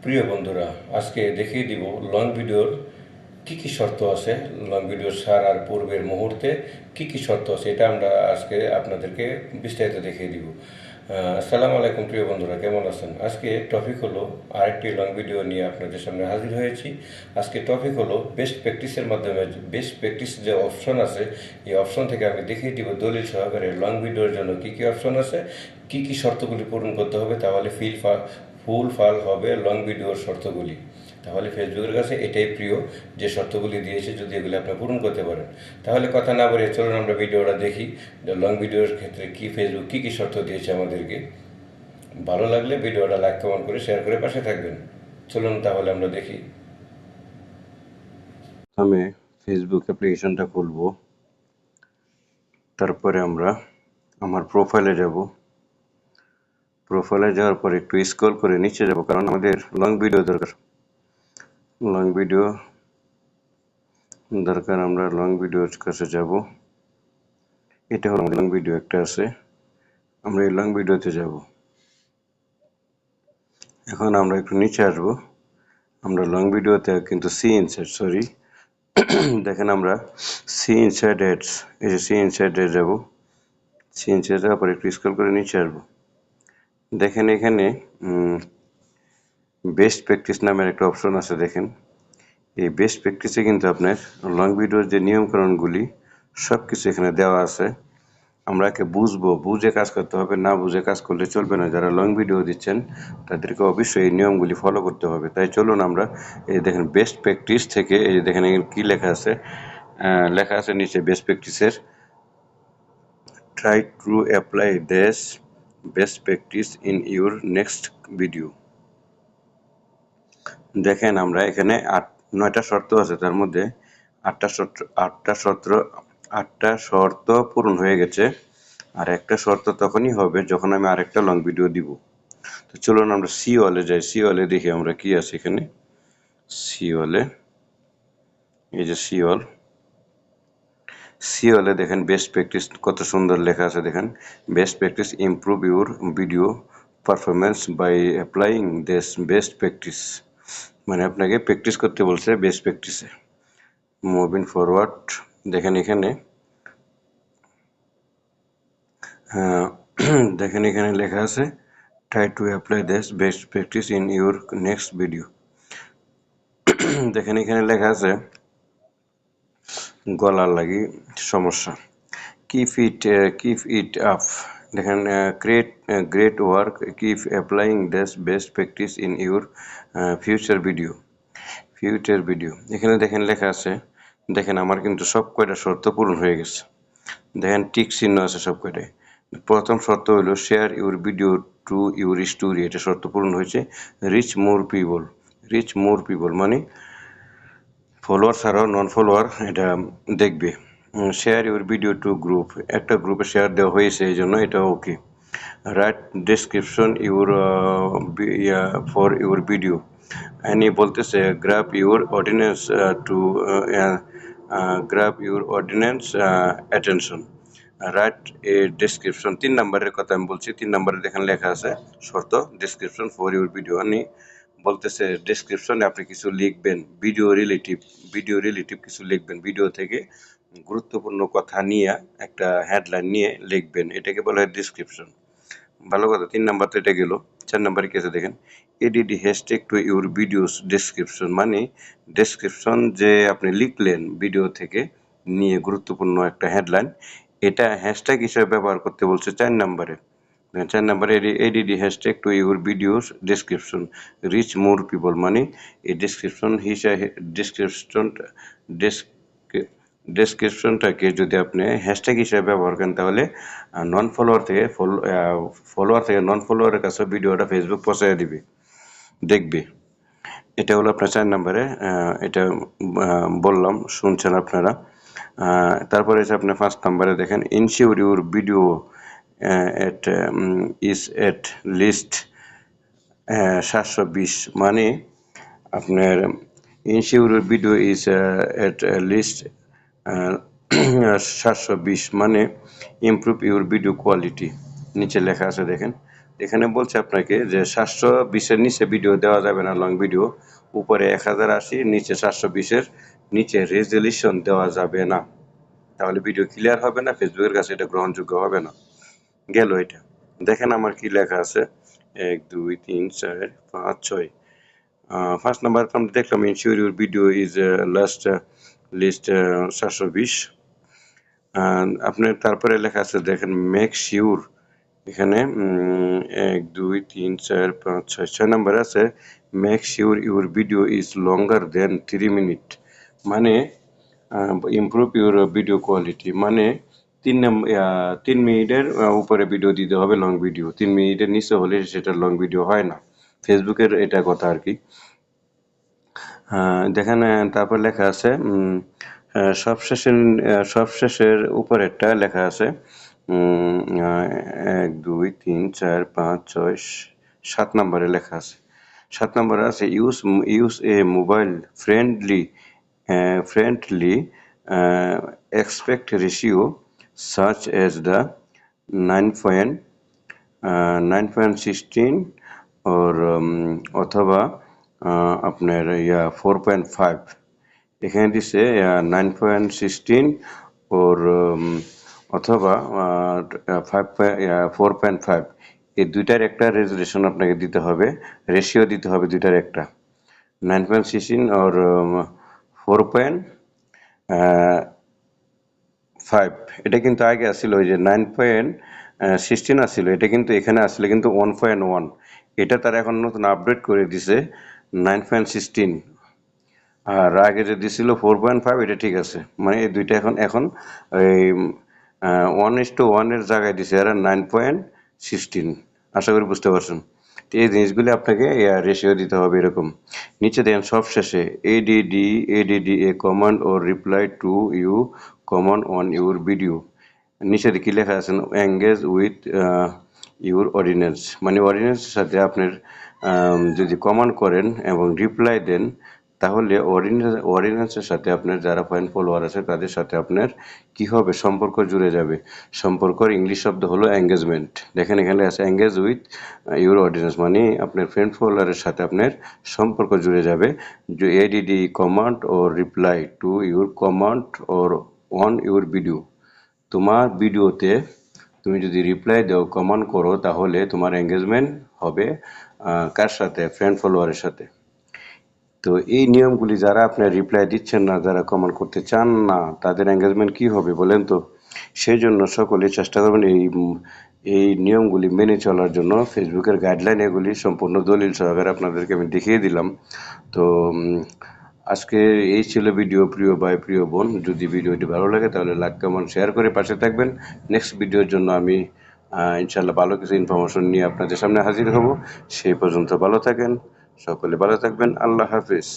প্রিয় বন্ধুরা, আজকে দেখিয়ে দিব লং ভিডিওর কি শর্ত আছে। লং ভিডিওর সার আর পূর্বের মুহূর্তে কি শর্ত আছে, এটা আমরা আজকে আপনাদেরকে বিস্তারিত দেখিয়ে দিব। আসসালামু আলাইকুম প্রিয় বন্ধুরা, কেমন আছেন? আজকে টপিক হলো আরেকটি লং ভিডিও নিয়ে আপনাদের সামনে হাজির হয়েছি। আজকে টপিক হলো বেস্ট প্র্যাকটিসের মাধ্যমে বেস্ট প্র্যাকটিস যে অপশন আছে, এই অপশন থেকে আমি দেখিয়ে দিব দলিল সহকারে লং ভিডিওর জন্য কি অপশন আছে, কি শর্তগুলি পূরণ করতে হবে, তাহলে ফুল ফাল হবে লং ভিডিওর শর্তগুলি। তাহলে ফেসবুকের কাছে এটাই প্রিয় যে শর্তগুলি দিয়েছে, যদি এগুলি আপনি পূরণ করতে পারেন। তাহলে কথা না বলে চলুন আমরা ভিডিওটা দেখি। লং ভিডিওর ক্ষেত্রে ফেসবুক কি শর্ত দিয়েছে আমাদেরকে। ভালো লাগলে ভিডিওটা লাইক কমেন্ট করে শেয়ার করে পাশে থাকবেন। চলুন তাহলে আমরা দেখি। আমি ফেসবুক অ্যাপ্লিকেশনটা খুলবো, তারপরে আমরা আমার প্রোফাইলে যাব। প্রোফাইলে যাওয়ার পর একটু স্ক্রল করে নিচে যাব, কারণ আমাদের লং ভিডিও দরকার। আমরা লং ভিডিওর কাছে যাব। এটা হলো লং ভিডিও, একটা আছে, আমরা এই লং ভিডিওতে যাব। এখন আমরা একটু নিচে আসব। আমরা লং ভিডিওতে কিন্তু দেখেন আমরা সি ইনসাইড অ্যাডস, এই যে সি ইনসাইড অ্যাড যাব। সি ইনসাইড যাওয়ার পর একটু স্ক্রল করে নিচে আসবো। দেখেন এখানে বেস্ট প্র্যাকটিস নামের একটা অপশন আছে। দেখেন এই বেস্ট প্র্যাকটিসে কিন্তু আপনার লং ভিডিওর যে নিয়মকানুনগুলি সব কিছু এখানে দেওয়া আছে। আমরা বুঝে কাজ করতে হবে, না বুঝে কাজ করলে চলবে না। যারা লং ভিডিও দিচ্ছেন তাদেরকে অবশ্যই এই নিয়মগুলি ফলো করতে হবে। তাই চলুন আমরা এই দেখেন বেস্ট প্র্যাকটিস থেকে, এই দেখেন কি লেখা আছে নিচে বেস্ট প্র্যাকটিসের try to apply this best practice in your next video. দেখেন আমরা এখানে 9টা শর্ত আছে, তার মধ্যে 8টা শর্ত পূরণ হয়ে গেছে। আর একটা শর্ত তখনই হবে যখন আমি আরেকটা লং ভিডিও দিব। তো চলুন আমরা সি ওয়ালে যাই। সি ওয়ালে দেখি আমরা কি আছে এখানে। সি ওয়ালে, এই যে সি ওয়ালে দেখেন বেস্ট প্র্যাকটিস কত সুন্দর লেখা আছে। দেখেন best practice improve your video performance by applying this best practice, মানে আপনাকে প্র্যাকটিস করতে বলছে বেস্ট প্র্যাকটিসে। মুভিং ফরওয়ার্ড, দেখেন এখানে লেখা আছে try to apply this best practice in your next video. দেখেন এখানে লেখা আছে গলার লাগি সমস্যা, কিপ ইট আপ। দেখেন great work, keep applying this best practice in your future video. এখানে দেখেন লেখা আছে। দেখেন আমার কিন্তু সব কয়টা শর্ত পূরণ হয়ে গেছে। দেখেন টিক চিহ্ন আছে সব কয়টায়। প্রথম শর্ত হলো share your video to your story, এটা শর্ত পূরণ হয়েছে। রিচ মোর পিপল মানে ফলোয়ার ছাড়াও নন ফলোয়ার এটা দেখবে। Share your video to group, একটা গ্রুপে শেয়ার দেওয়া হয়েছে, এই জন্য এটা okay. Write description for your video, any বলতেছে grab your audience attention. Write a description, 3 নম্বরের কথা আমি বলছি। 3 নম্বরে দেখেন লেখা আছে শর্ত ডেসক্রিপশন ফর ইউর ভিডিও, মানে বলতেছে ডেসক্রিপশনে আপনি কিছু লিখবেন, ভিডিও রিলেটিভ কিছু লিখবেন, ভিডিও থেকে গুরুত্বপূর্ণ কথা নিয়ে একটা হেডলাইন নিয়ে লিখবেন, এটাকে বলা হয় ডেসক্রিপশন। ভালো কথা, 3 নাম্বার তো এটা গেল। 4 নাম্বারে কি আছে দেখেন, ADD hashtag to your videos description, মানে ডেসক্রিপশন যে আপনি লিখলেন ভিডিও থেকে নিয়ে গুরুত্বপূর্ণ একটা হেডলাইন, এটা হ্যাশট্যাগ হিসেবে ব্যবহার করতে বলছে 4 নাম্বারে। 4 নাম্বারে ADD hashtag to your videos description rich more people, মানে এই ডেসক্রিপশনটাকে যদি আপনি হ্যাশট্যাগ হিসেবে ব্যবহার করেন, তাহলে ফলোয়ার থেকে নন ফলোয়ারের কাছে ভিডিওটা ফেসবুক পৌঁছায় দেখবে। এটা হলো আপনার 4 নম্বরে, এটা বললাম, শুনছেন আপনারা। তারপরে এসে আপনি 5 নম্বরে দেখেন ensure your video at least 720, মানে আপনার ensure video is at least 720, মানে ইমপ্রুভ ইউর ভিডিও কোয়ালিটি। নিচে লেখা আছে দেখেন, এখানে বলছে আপনাকে যে 720-এর নিচে ভিডিও দেওয়া যাবে না, লং ভিডিও। উপরে 1080, নিচে 720-এর নিচে রেজলিউশন দেওয়া যাবে না। তাহলে ভিডিও ক্লিয়ার হবে না, ফেসবুকের কাছে এটা গ্রহণযোগ্য হবে না। গেল এটা। দেখেন আমার কি লেখা আছে, 1 2 3 4 5 6। ফার্স্ট নাম্বার আমরা দেখলাম ensure your video is least 720। আপনার তারপরে লেখা আছে দেখেন মেক শিওর, এখানে 1 2 3 4 5 6 6 নাম্বার আছে make sure your video is longer than 3 minute, মানে ইমপ্রুভ ইউর ভিডিও কোয়ালিটি, মানে 3 মিনিটের উপরে ভিডিও দিতে হবে, লং ভিডিও। 3 মিনিটের নিচে হলে সেটা লং ভিডিও হয় না, ফেসবুকের এটা কথা আর কি। দেখেন তারপর লেখা আছে সবশেষের উপরেরটা লেখা আছে 1 2 3 4 5 6 7 নম্বরে লেখা আছে। 7 নম্বরে আছে use a mobile friendly aspect ratio such as the 9.16 or অথবা আপনার 4.5। এখানে দিছে 9.16 ওর অথবা 4.5, এই দুইটার একটা রেজুলেশন আপনাকে দিতে হবে, রেশিও দিতে হবে দুইটার একটা, 9.16 ওর 4.5। এটা কিন্তু আগে আসছিল ওই যে 9.16 আসছিল, এটা কিন্তু এখানে আসলে কিন্তু 1.1, এটা তারা এখন নতুন আপডেট করে দিছে 9.16। আর আগে যে দিছিল 4.5, এটা ঠিক আছে, মানে এই দুইটা এখন এই 1:1 এর জায়গায় দিছে এরা 9.16। আশা করি বুঝতে পারছেন। তো এই জিনিসগুলি আপনাকে রেশিও দিতে হবে এরকম। নিচে দেখেন সব শেষে add a command or reply to you command on your video, নিচে কি লেখা আছে এঙ্গেজ উইথ ইউর অডিয়েন্স, মানে অডিয়েন্সের সাথে আপনার যদি কমেন্ট করেন এবং রিপ্লাই দেন, তাহলে অডিয়েন্সের সাথে আপনার যারা ফ্যান ফলোয়ার আছে তাদের সাথে আপনার কি হবে, সম্পর্ক জুড়ে যাবে। সম্পর্কর ইংলিশ শব্দ হলো এঙ্গেজমেন্ট। দেখেন এখানে আছে এঙ্গেজ উইথ ইউর অডিয়েন্স, মানে আপনার ফ্রেন্ড ফলোয়ারের সাথে আপনার সম্পর্ক জুড়ে যাবে। এডিডি কমান্ড ও reply to your comment or on your video, তোমার ভিডিওতে তুমি যদি রিপ্লাই দাও, কমেন্ট করো, তাহলে তোমার এঙ্গেজমেন্ট হবে কার সাথে, ফ্রেন্ড ফলোয়ারের সাথে। তো এই নিয়মগুলি যারা আপনার রিপ্লাই দিচ্ছেন না, যারা কমেন্ট করতে চান না, তাদের এঙ্গেজমেন্ট কি হবে বলেন তো? সেই জন্য সকলে চেষ্টা করবেন এই নিয়মগুলি মেনে চলার জন্য। ফেসবুকের গাইডলাইন এগুলি সম্পূর্ণ দলিল সহকারে আপনাদেরকে আমি দেখিয়ে দিলাম। তো আজকে এই ছিল ভিডিও, প্রিয় ভাই প্রিয় বোন। যদি ভিডিওটি ভালো লাগে তাহলে লাইক কমেন্ট শেয়ার করে পাশে থাকবেন। নেক্সট ভিডিওর জন্য আমি ইনশাল্লাহ ভালো কিছু ইনফরমেশন নিয়ে আপনাদের সামনে হাজির হব। সেই পর্যন্ত ভালো থাকেন, সকলে ভালো থাকবেন। আল্লাহ হাফিজ।